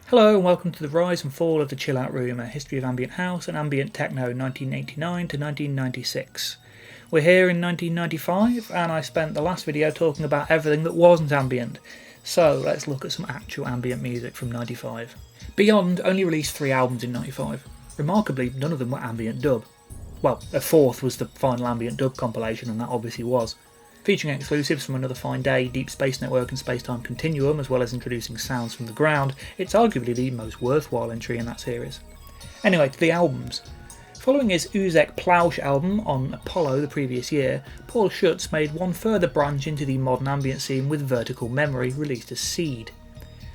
Hello and welcome to the rise and fall of the Chill Out Room, a history of ambient house and ambient techno 1989 to 1996. We're here in 1995 and I spent the last video talking about everything that wasn't ambient, so let's look at some actual ambient music from 95. Beyond only released 3 albums in 95. Remarkably, none of them were ambient dub. Well, a fourth was the final ambient dub compilation, and that obviously was. Featuring exclusives from Another Fine Day, Deep Space Network and Space-Time Continuum, as well as introducing sounds from the ground, it's arguably the most worthwhile entry in that series. Anyway, to the albums. Following his Uzek Plausch album on Apollo the previous year, Paul Schutz made one further branch into the modern ambient scene with Vertical Memory, released as Seed.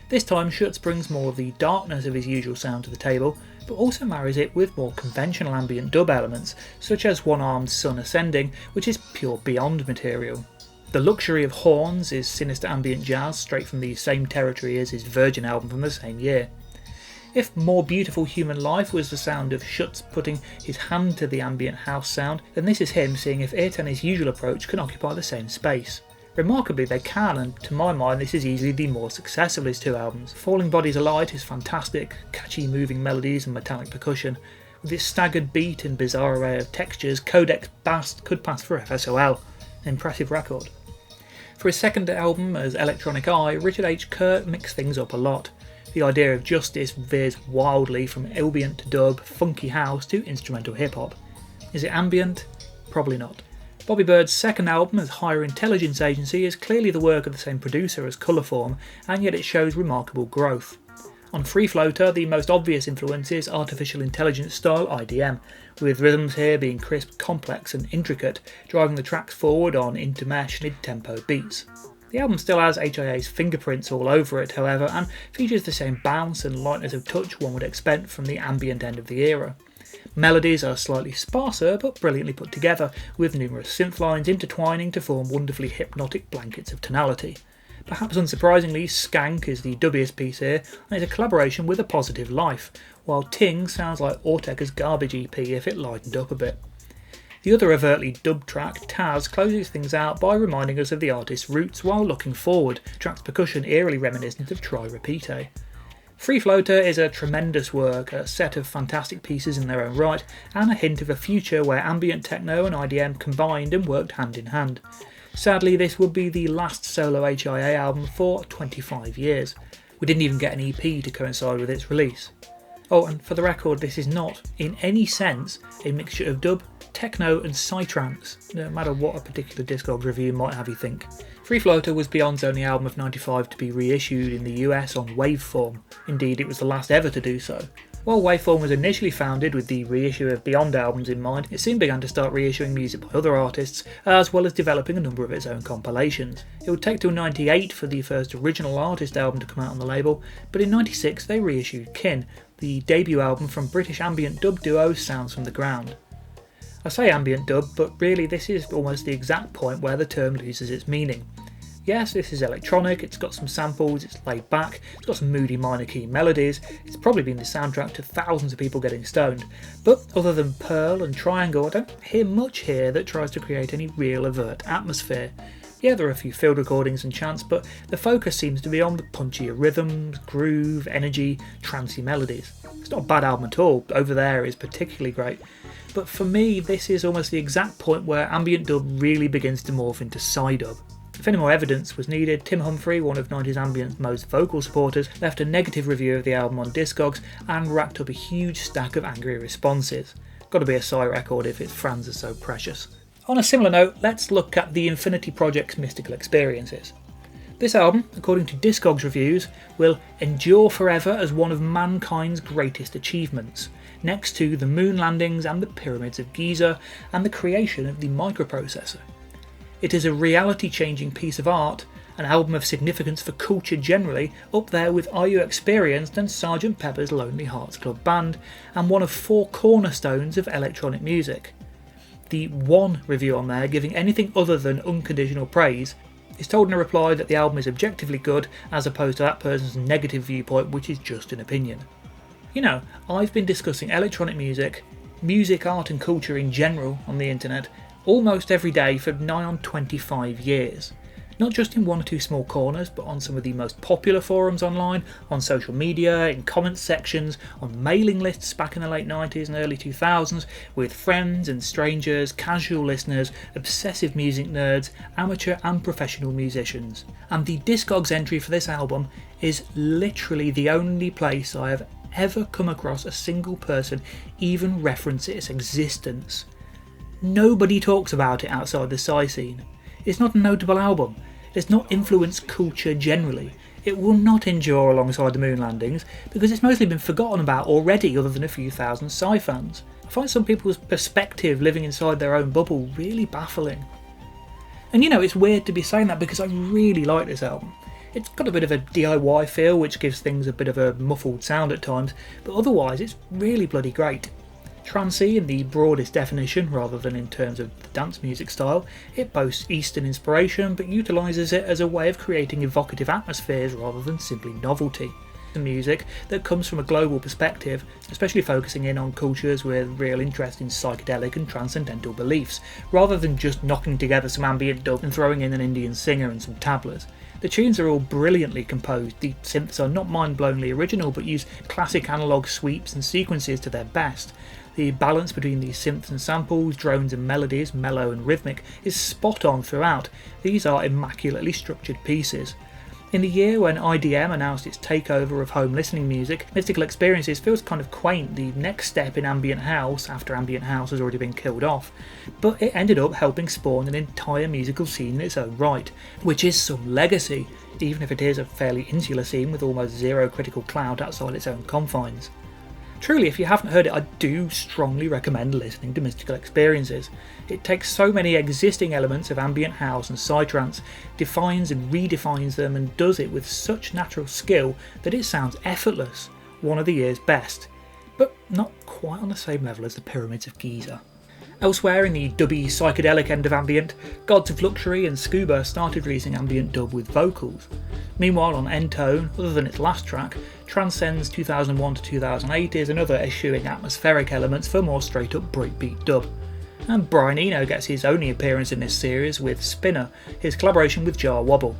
This time Schutz brings more of the darkness of his usual sound to the table, but also marries it with more conventional ambient dub elements, such as One-Armed Sun Ascending, which is pure Beyond material. The Luxury of Horns is sinister ambient jazz straight from the same territory as his Virgin album from the same year. If More Beautiful Human Life was the sound of Schutz putting his hand to the ambient house sound, then this is him seeing if it and his usual approach can occupy the same space. Remarkably they can, and to my mind this is easily the more successful of his 2 albums. Falling Bodies of Light is fantastic, catchy moving melodies and metallic percussion. With its staggered beat and bizarre array of textures, Codex Bast could pass for FSOL. An impressive record. For his second album as Electronic Eye, Richard H. Kurt mixed things up a lot. The idea of Justice veers wildly from ambient to dub, funky house to instrumental hip hop. Is it ambient? Probably not. Bobby Bird's second album as Higher Intelligence Agency is clearly the work of the same producer as Colourform, and yet it shows remarkable growth. On Freefloater, the most obvious influence is artificial intelligence style IDM, with rhythms here being crisp, complex and intricate, driving the tracks forward on intermesh mid-tempo beats. The album still has HIA's fingerprints all over it, however, and features the same bounce and lightness of touch one would expect from the ambient end of the era. Melodies are slightly sparser but brilliantly put together, with numerous synth lines intertwining to form wonderfully hypnotic blankets of tonality. Perhaps unsurprisingly, Skank is the dubbiest piece here and is a collaboration with A Positive Life, while Ting sounds like Ortega's Garbage EP if it lightened up a bit. The other overtly dub track, Taz, closes things out by reminding us of the artist's roots while looking forward, the track's percussion eerily reminiscent of Try Repeat. Freefloater is a tremendous work, a set of fantastic pieces in their own right, and a hint of a future where ambient techno and IDM combined and worked hand in hand. Sadly, this would be the last solo HIA album for 25 years. We didn't even get an EP to coincide with its release. Oh, and for the record, this is not, in any sense, a mixture of dub, techno and psytrance, no matter what a particular Discogs review might have you think. Freefloater was Beyond's only album of 95 to be reissued in the US on Waveform. Indeed, it was the last ever to do so. While Waveform was initially founded with the reissue of Beyond albums in mind, it soon began to start reissuing music by other artists, as well as developing a number of its own compilations. It would take till 98 for the first original artist album to come out on the label, but in 96 they reissued Kin, the debut album from British ambient dub duo Sounds from the Ground. I say ambient dub, but really this is almost the exact point where the term loses its meaning. Yes, this is electronic, it's got some samples, it's laid back, it's got some moody minor key melodies, it's probably been the soundtrack to thousands of people getting stoned, but other than Pearl and Triangle, I don't hear much here that tries to create any real overt atmosphere. Yeah, there are a few field recordings and chants, but the focus seems to be on the punchier rhythms, groove, energy, trancey melodies. It's not a bad album at all, Over There is particularly great, but for me this is almost the exact point where ambient dub really begins to morph into Psydub. If any more evidence was needed, Tim Humphrey, one of 90s ambient's most vocal supporters, left a negative review of the album on Discogs and racked up a huge stack of angry responses. Gotta be a Psy record if its fans are so precious. On a similar note, let's look at the Infinity Project's mystical experiences. This album, according to Discogs reviews, will endure forever as one of mankind's greatest achievements, next to the moon landings and the pyramids of Giza and the creation of the microprocessor. It is a reality-changing piece of art, an album of significance for culture generally, up there with Are You Experienced and Sgt. Pepper's Lonely Hearts Club Band, and one of 4 cornerstones of electronic music. The one review on there giving anything other than unconditional praise is told in a reply that the album is objectively good, as opposed to that person's negative viewpoint, which is just an opinion. You know, I've been discussing electronic music, art and culture in general on the internet, almost every day for nigh on 25 years. not just in one or two small corners, but on some of the most popular forums online, on social media, in comments sections, on mailing lists back in the late 90s and early 2000s, with friends and strangers, casual listeners, obsessive music nerds, amateur and professional musicians. And the Discogs entry for this album is literally the only place I have ever come across a single person even reference its existence. Nobody talks about it outside the Psy scene. It's not a notable album. It has not influenced culture generally. It will not endure alongside the moon landings because it's mostly been forgotten about already, other than a few thousand Psy fans. I find some people's perspective living inside their own bubble really baffling. And it's weird to be saying that because I really like this album. It's got a bit of a DIY feel which gives things a bit of a muffled sound at times, but otherwise it's really bloody great. Trancey in the broadest definition rather than in terms of the dance music style, it boasts Eastern inspiration but utilises it as a way of creating evocative atmospheres rather than simply novelty. The music that comes from a global perspective, especially focusing in on cultures with real interest in psychedelic and transcendental beliefs, rather than just knocking together some ambient dub and throwing in an Indian singer and some tablas. The tunes are all brilliantly composed, the synths are not mind-blowingly original but use classic analogue sweeps and sequences to their best. The balance between the synths and samples, drones and melodies, mellow and rhythmic, is spot on throughout. These are immaculately structured pieces. In the year when IDM announced its takeover of home listening music, Mystical Experiences feels kind of quaint, the next step in ambient house after ambient house has already been killed off, but it ended up helping spawn an entire musical scene in its own right, which is some legacy, even if it is a fairly insular scene with almost zero critical clout outside its own confines. Truly, if you haven't heard it, I do strongly recommend listening to Mystical Experiences. It takes so many existing elements of ambient house and psytrance, defines and redefines them, and does it with such natural skill that it sounds effortless, one of the year's best, but not quite on the same level as the Pyramids of Giza. Elsewhere in the dubby psychedelic end of ambient, Gods of Luxury and Scuba started releasing ambient dub with vocals. Meanwhile on N-Tone, other than its last track, Transcends 2001 to 2008 is another eschewing atmospheric elements for more straight up breakbeat dub. And Brian Eno gets his only appearance in this series with Spinner, his collaboration with Jar Wobble.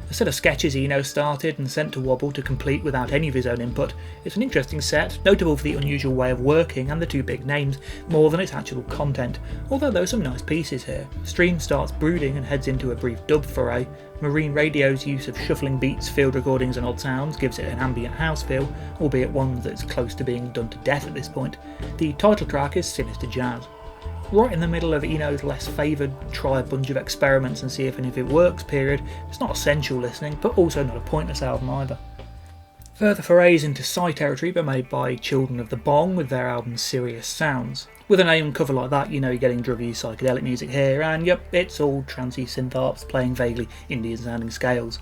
A set of sketches Eno started and sent to Wobble to complete without any of his own input. It's an interesting set, notable for the unusual way of working and the two big names, more than its actual content, although there are some nice pieces here. Stream starts brooding and heads into a brief dub foray. Marine Radio's use of shuffling beats, field recordings and odd sounds gives it an ambient house feel, albeit one that's close to being done to death at this point. The title track is sinister jazz. Right in the middle of Eno's less favoured try a bunch of experiments and see if any of it works period, it's not essential listening, but also not a pointless album either. Further forays into Psy territory were made by Children of the Bong with their album Sirius Sounds. With a name cover like that, you're getting druggy psychedelic music here, and yep, it's all trancey synth harps playing vaguely Indian sounding scales.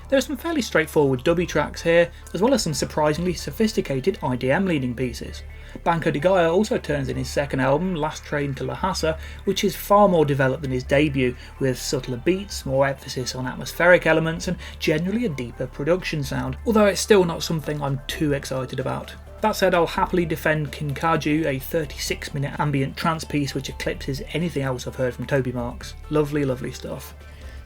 There are some fairly straightforward dubby tracks here, as well as some surprisingly sophisticated IDM leading pieces. Banco de Gaia also turns in his second album, Last Train to Lhasa, which is far more developed than his debut, with subtler beats, more emphasis on atmospheric elements, and generally a deeper production sound, although it's still not something I'm too excited about. That said, I'll happily defend Kinkaju, a 36-minute ambient trance piece which eclipses anything else I've heard from Toby Marks. Lovely, lovely stuff.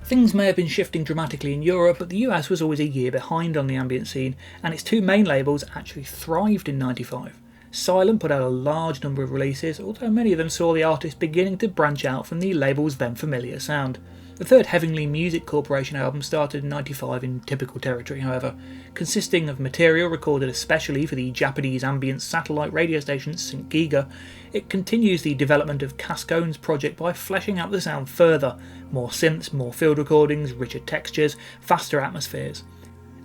Things may have been shifting dramatically in Europe, but the US was always a year behind on the ambient scene, and its two main labels actually thrived in '95. Silent put out a large number of releases, although many of them saw the artist beginning to branch out from the label's then familiar sound. The third Heavenly Music Corporation album started in '95 in typical territory, however, consisting of material recorded especially for the Japanese ambient satellite radio station St. Giga. It continues the development of Cascone's project by fleshing out the sound further, more synths, more field recordings, richer textures, faster atmospheres.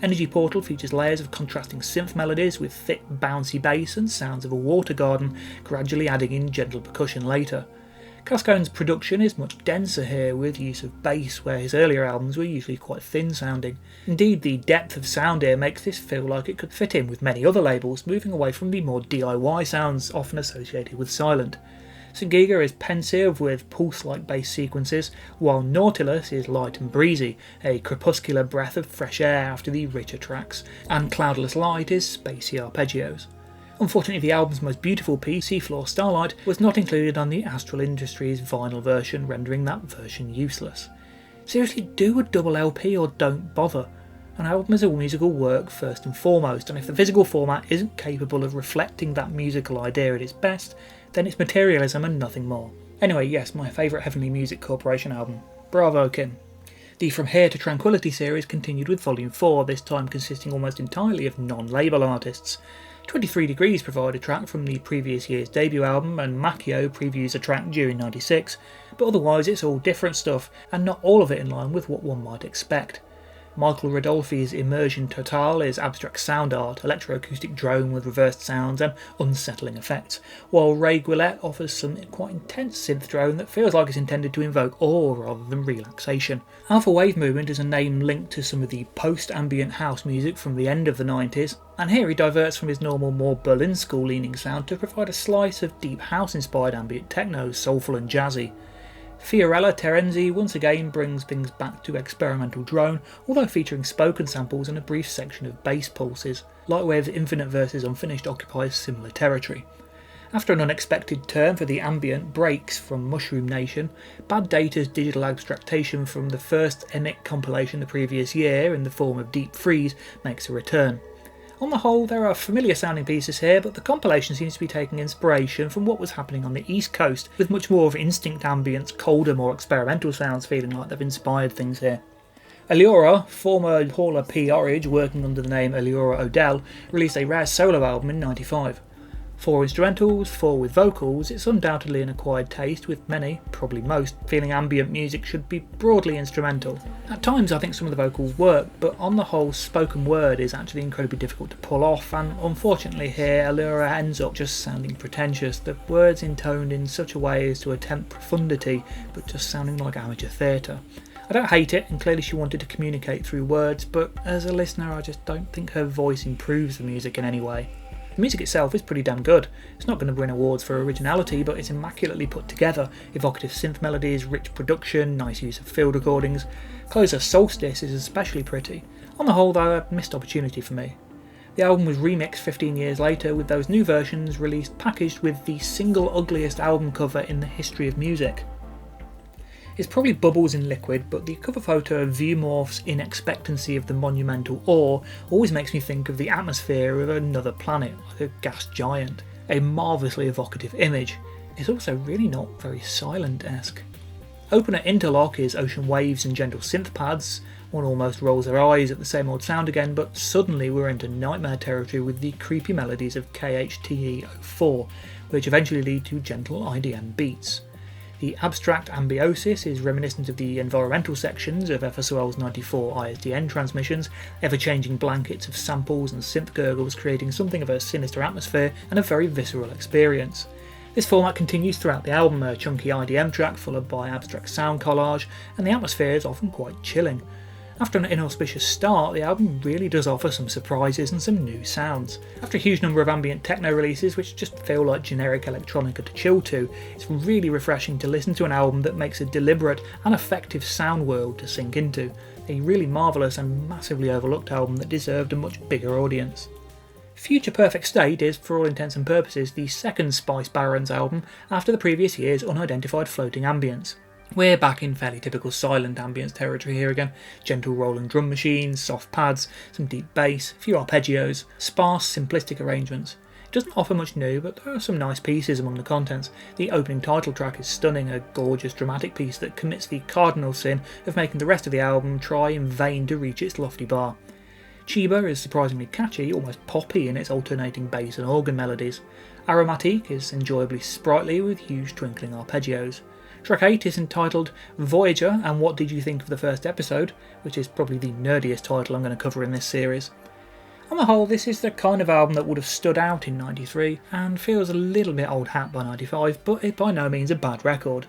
Energy Portal features layers of contrasting synth melodies with thick bouncy bass and sounds of a water garden, gradually adding in gentle percussion later. Cascone's production is much denser here, with use of bass where his earlier albums were usually quite thin sounding. Indeed, the depth of sound here makes this feel like it could fit in with many other labels, moving away from the more DIY sounds often associated with Silent. St. Giga is pensive with pulse-like bass sequences, while Nautilus is light and breezy, a crepuscular breath of fresh air after the richer tracks, and Cloudless Light is spacey arpeggios. Unfortunately, the album's most beautiful piece, Seafloor Starlight, was not included on the Astral Industries vinyl version, rendering that version useless. Seriously, do a double LP or don't bother. An album is a musical work first and foremost, and if the physical format isn't capable of reflecting that musical idea at its best, then it's materialism and nothing more. Anyway, yes, my favourite Heavenly Music Corporation album. Bravo, Kim. The From Here to Tranquility series continued with Volume 4, this time consisting almost entirely of non-label artists. 23 Degrees provide a track from the previous year's debut album, and Macchio previews a track during '96, but otherwise it's all different stuff, and not all of it in line with what one might expect. Michael Rodolfi's Immersion Totale is abstract sound art, electroacoustic drone with reversed sounds and unsettling effects, while Ray Guillette offers some quite intense synth drone that feels like it's intended to invoke awe rather than relaxation. Alpha Wave Movement is a name linked to some of the post-ambient house music from the end of the 90s, and here he diverts from his normal, more Berlin school leaning sound to provide a slice of deep house-inspired ambient techno, soulful and jazzy. Fiorella Terenzi once again brings things back to experimental drone, although featuring spoken samples and a brief section of bass pulses. Lightwave's Infinite vs Unfinished occupies similar territory. After an unexpected turn for the ambient breaks from Mushroom Nation, Bad Data's digital abstractation from the first Emmet compilation the previous year in the form of Deep Freeze makes a return. On the whole, there are familiar sounding pieces here, but the compilation seems to be taking inspiration from what was happening on the East Coast, with much more of instinct ambience, colder, more experimental sounds feeling like they've inspired things here. Alaura, former Paula P. Orridge working under the name Alaura Odell, released a rare solo album in '95. 4 instrumentals, 4 with vocals. It's undoubtedly an acquired taste, with many, probably most, feeling ambient music should be broadly instrumental. At times I think some of the vocals work, but on the whole spoken word is actually incredibly difficult to pull off, and unfortunately here Alaura ends up just sounding pretentious, the words intoned in such a way as to attempt profundity, but just sounding like amateur theatre. I don't hate it, and clearly she wanted to communicate through words, but as a listener I just don't think her voice improves the music in any way. The music itself is pretty damn good. It's not going to win awards for originality, but it's immaculately put together. Evocative synth melodies, rich production, nice use of field recordings. Closer Solstice is especially pretty. On the whole though, a missed opportunity for me. The album was remixed 15 years later, with those new versions released packaged with the single ugliest album cover in the history of music. It's probably bubbles in liquid, but the cover photo of Vuemorph's In Expectancy of the Monumental ore always makes me think of the atmosphere of another planet, like a gas giant. A marvellously evocative image. It's also really not very Silent-esque. Opener Interlock is ocean waves and gentle synth pads. One almost rolls their eyes at the same old sound again, but suddenly we're into nightmare territory with the creepy melodies of KHTE04, which eventually lead to gentle IDM beats. The abstract ambiosis is reminiscent of the environmental sections of FSOL's 94 ISDN transmissions, ever-changing blankets of samples and synth gurgles creating something of a sinister atmosphere and a very visceral experience. This format continues throughout the album, a chunky IDM track followed by abstract sound collage, and the atmosphere is often quite chilling. After an inauspicious start, the album really does offer some surprises and some new sounds. After a huge number of ambient techno releases which just feel like generic electronica to chill to, it's really refreshing to listen to an album that makes a deliberate and effective sound world to sink into. A really marvellous and massively overlooked album that deserved a much bigger audience. Future Perfect State is, for all intents and purposes, the second Spice Barons album after the previous year's Unidentified Floating Ambience. We're back in fairly typical silent ambience territory here again. Gentle rolling drum machines, soft pads, some deep bass, a few arpeggios, sparse simplistic arrangements. It doesn't offer much new, but there are some nice pieces among the contents. The opening title track is stunning, a gorgeous dramatic piece that commits the cardinal sin of making the rest of the album try in vain to reach its lofty bar. Chiba is surprisingly catchy, almost poppy in its alternating bass and organ melodies. Aromatique is enjoyably sprightly with huge twinkling arpeggios. Track 8 is entitled Voyager and What Did You Think of the First Episode, which is probably the nerdiest title I'm going to cover in this series. On the whole, this is the kind of album that would have stood out in '93 and feels a little bit old hat by '95, but it's by no means a bad record.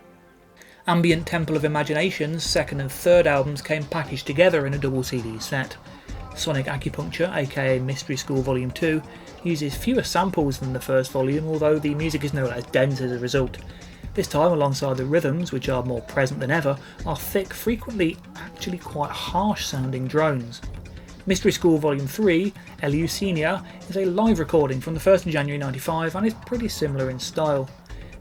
Ambient Temple of Imagination's second and third albums came packaged together in a double CD set. Sonic Acupuncture, aka Mystery School Volume 2, uses fewer samples than the first volume, although the music is no less dense as a result. This time, alongside the rhythms, which are more present than ever, are thick, frequently actually quite harsh sounding drones. Mystery School Volume 3, Eleusinia, is a live recording from the 1st of January '95 and is pretty similar in style.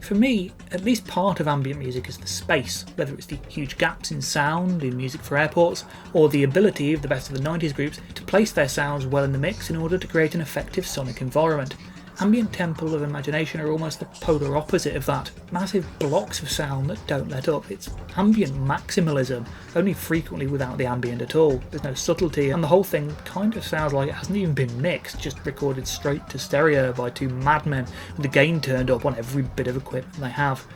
For me, at least part of ambient music is the space, whether it's the huge gaps in sound in music for airports, or the ability of the best of the 90s groups to place their sounds well in the mix in order to create an effective sonic environment. Ambient Temple of Imagination are almost the polar opposite of that. Massive blocks of sound that don't let up. It's ambient maximalism, only frequently without the ambient at all. There's no subtlety, and the whole thing kind of sounds like it hasn't even been mixed, just recorded straight to stereo by two madmen with the gain turned up on every bit of equipment they have.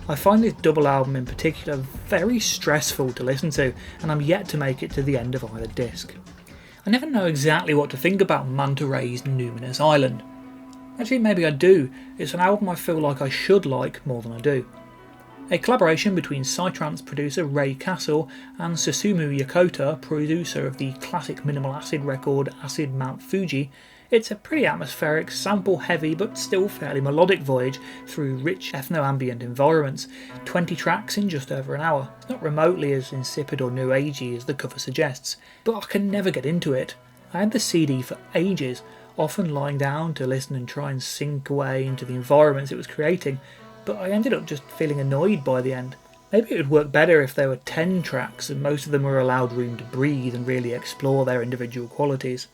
I find this double album in particular very stressful to listen to, and I'm yet to make it to the end of either disc. I never know exactly what to think about Mantaray's Numinous Island. Actually, maybe I do. It's an album I feel like I should like more than I do. A collaboration between psytrance producer Ray Castle and Susumu Yokota, producer of the classic minimal acid record Acid Mount Fuji, it's a pretty atmospheric, sample-heavy but still fairly melodic voyage through rich ethno-ambient environments, 20 tracks in just over an hour. It's not remotely as insipid or new agey as the cover suggests, but I can never get into it. I had the CD for ages, often lying down to listen and try and sink away into the environments it was creating, but I ended up just feeling annoyed by the end. Maybe it would work better if there were 10 tracks and most of them were allowed room to breathe and really explore their individual qualities.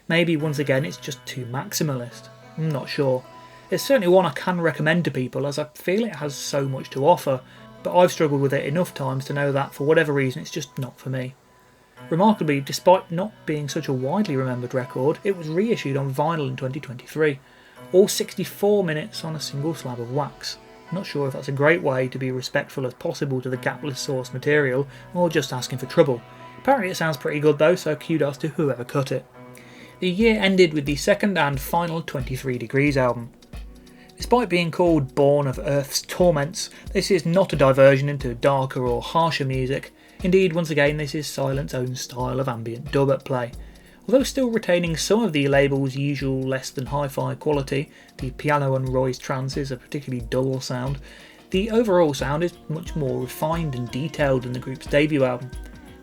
Maybe once again it's just too maximalist. I'm not sure. It's certainly one I can recommend to people as I feel it has so much to offer, but I've struggled with it enough times to know that for whatever reason it's just not for me. Remarkably, despite not being such a widely remembered record, it was reissued on vinyl in 2023, all 64 minutes on a single slab of wax. I'm not sure if that's a great way to be respectful as possible to the gapless source material, or just asking for trouble. Apparently it sounds pretty good though, so kudos to whoever cut it. The year ended with the second and final 23 Degrees album. Despite being called Born of Earth's Torments, this is not a diversion into darker or harsher music. Indeed, once again, this is Silent's own style of ambient dub at play. Although still retaining some of the label's usual less than hi-fi quality, the piano and Roy's trance is a particularly dull sound, the overall sound is much more refined and detailed than the group's debut album.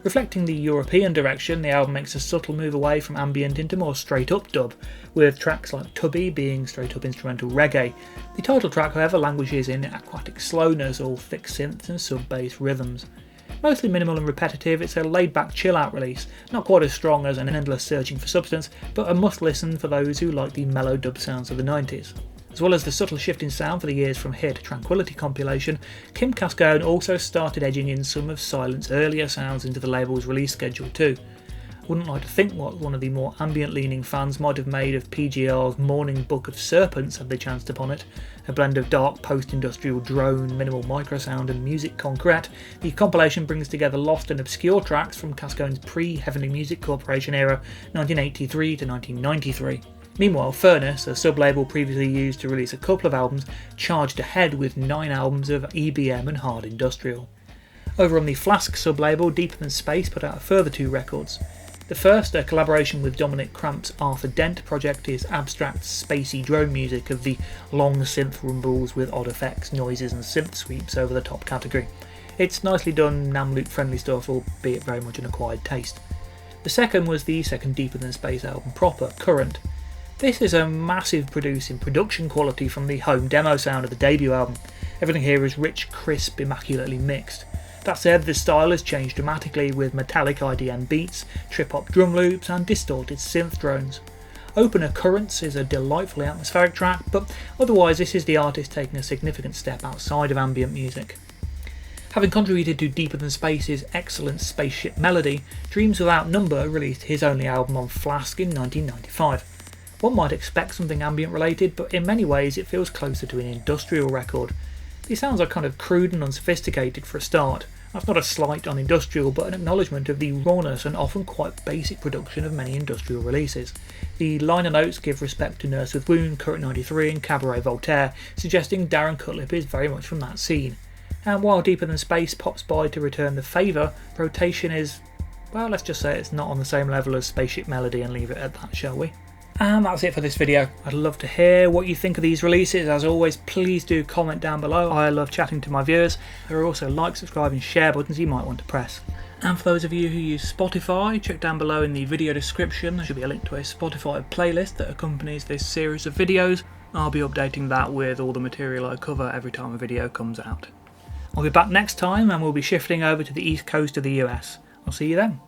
Reflecting the European direction, the album makes a subtle move away from ambient into more straight-up dub, with tracks like Tubby being straight-up instrumental reggae. The title track, however, languishes in aquatic slowness, all thick synths and sub-bass rhythms. Mostly minimal and repetitive, it's a laid-back chill-out release, not quite as strong as an endless searching for substance, but a must-listen for those who like the mellow dub sounds of the 90s. As well as the subtle shift in sound for the years from Here to Tranquility compilation, Kim Cascone also started edging in some of Silent's earlier sounds into the label's release schedule too. I wouldn't like to think what one of the more ambient-leaning fans might have made of PGR's Morning Book of Serpents had they chanced upon it. A blend of dark post-industrial drone, minimal microsound and music concrete, the compilation brings together lost and obscure tracks from Cascone's pre-Heavenly Music Corporation era, 1983 to 1993. Meanwhile, Furnace, a sub-label previously used to release a couple of albums, charged ahead with 9 albums of EBM and hard industrial. Over on the Flask sub-label, Deeper Than Space put out a further 2 records. The first, a collaboration with Dominic Cramp's Arthur Dent project, is abstract, spacey drone music of the long synth rumbles with odd effects, noises and synth sweeps over the top category. It's nicely done, Namloop-friendly stuff, albeit very much an acquired taste. The second was the second Deeper Than Space album proper, Current. This is a massive produce in production quality from the home demo sound of the debut album. Everything here is rich, crisp, immaculately mixed. That said, the style has changed dramatically with metallic IDM beats, trip-hop drum loops and distorted synth drones. Opener Currents is a delightfully atmospheric track, but otherwise this is the artist taking a significant step outside of ambient music. Having contributed to Deeper Than Space's excellent Spaceship Melody, Dreams Without Number released his only album on Flask in 1995. One might expect something ambient related, but in many ways it feels closer to an industrial record. These sounds are kind of crude and unsophisticated for a start. That's not a slight on industrial, but an acknowledgement of the rawness and often quite basic production of many industrial releases. The liner notes give respect to Nurse with Wound, Current 93 and Cabaret Voltaire, suggesting Darren Cutlip is very much from that scene. And while Deeper Than Space pops by to return the favour, rotation is, well, let's just say it's not on the same level as Spaceship Melody and leave it at that, shall we? And that's it for this video. I'd love to hear what you think of these releases. As always, please do comment down below. I love chatting to my viewers. There are also like, subscribe and share buttons you might want to press. And for those of you who use Spotify, check down below in the video description. There should be a link to a Spotify playlist that accompanies this series of videos. I'll be updating that with all the material I cover every time a video comes out. I'll be back next time and we'll be shifting over to the east coast of the US. I'll see you then.